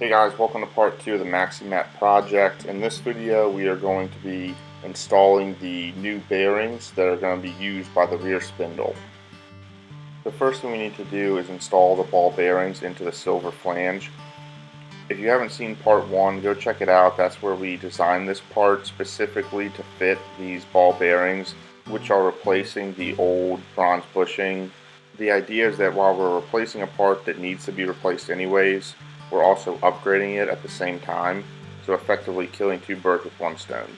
Hey guys, welcome to part 2 of the Maximat project. In this video we are going to be installing the new bearings that are going to be used by the rear spindle. The first thing we need to do is install the ball bearings into the silver flange. If you haven't seen part 1, go check it out. That's where we designed this part specifically to fit these ball bearings, which are replacing the old bronze bushing. The idea is that while we're replacing a part that needs to be replaced anyways, we're also upgrading it at the same time, so effectively killing two birds with one stone.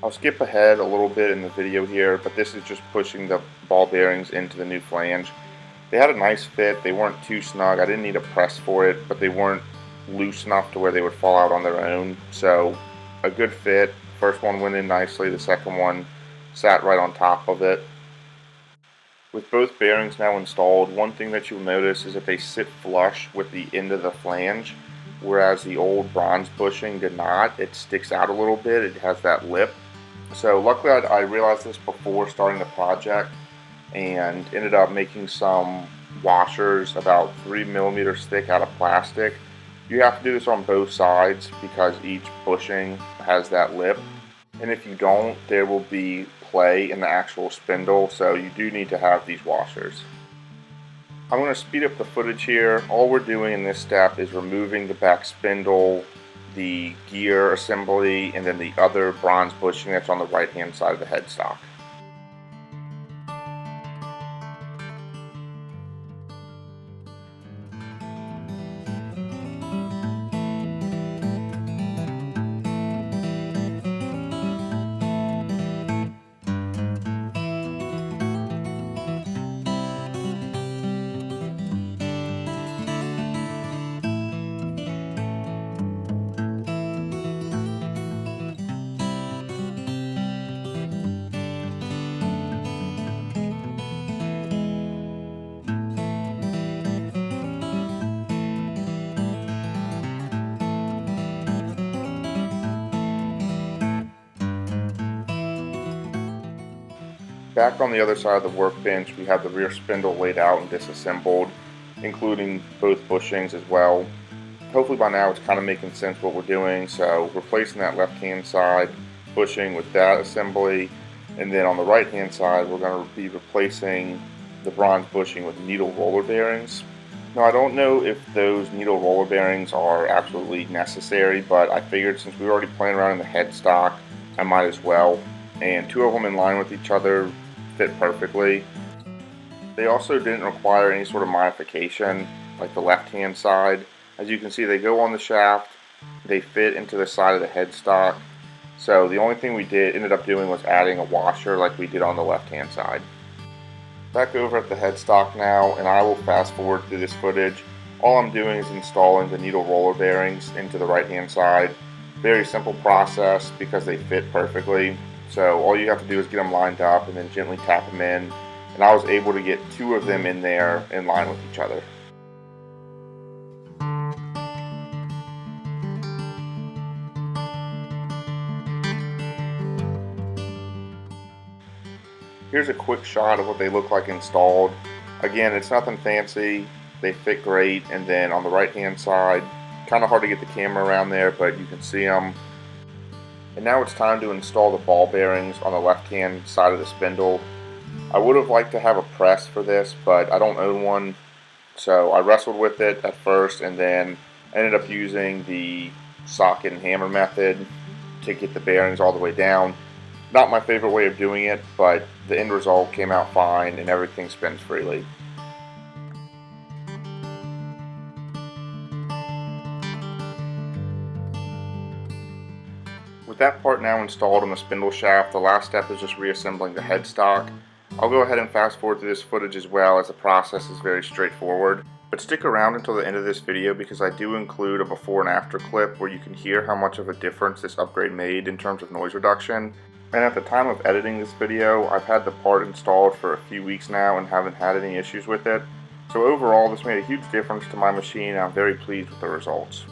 I'll skip ahead a little bit in the video here, but this is just pushing the ball bearings into the new flange. They had a nice fit, they weren't too snug, I didn't need a press for it, but they weren't loose enough to where they would fall out on their own, so a good fit. First one went in nicely, the second one sat right on top of it. With both bearings now installed, one thing that you'll notice is that they sit flush with the end of the flange, whereas the old bronze bushing did not. It sticks out a little bit, it has that lip. So luckily I realized this before starting the project and ended up making some washers about 3mm thick out of plastic. You have to do this on both sides because each bushing has that lip, and if you don't, there will be play in the actual spindle, so you do need to have these washers. I'm going to speed up the footage here. All we're doing in this step is removing the back spindle, the gear assembly, and then the other bronze bushing that's on the right hand side of the headstock. Back on the other side of the workbench, we have the rear spindle laid out and disassembled, including both bushings as well. Hopefully by now it's kind of making sense what we're doing, so replacing that left hand side bushing with that assembly, and then on the right hand side we're going to be replacing the bronze bushing with needle roller bearings. Now I don't know if those needle roller bearings are absolutely necessary, but I figured since we were already playing around in the headstock, I might as well. And two of them in line with each other fit perfectly. They also didn't require any sort of modification like the left hand side. As you can see, they go on the shaft, they fit into the side of the headstock, so the only thing we ended up doing was adding a washer like we did on the left hand side. Back over at the headstock now, and I will fast forward through this footage. All I'm doing is installing the needle roller bearings into the right hand side. Very simple process because they fit perfectly. So all you have to do is get them lined up and then gently tap them in, and I was able to get two of them in there in line with each other. Here's a quick shot of what they look like installed. Again, it's nothing fancy, they fit great, and then on the right hand side, kind of hard to get the camera around there, but you can see them. And now it's time to install the ball bearings on the left hand side of the spindle. I would have liked to have a press for this, but I don't own one, so I wrestled with it at first and then ended up using the socket and hammer method to get the bearings all the way down. Not my favorite way of doing it, but the end result came out fine and everything spins freely. With that part now installed on the spindle shaft, the last step is just reassembling the headstock. I'll go ahead and fast forward through this footage as well, as the process is very straightforward. But stick around until the end of this video because I do include a before and after clip where you can hear how much of a difference this upgrade made in terms of noise reduction. And at the time of editing this video, I've had the part installed for a few weeks now and haven't had any issues with it. So overall, this made a huge difference to my machine and I'm very pleased with the results.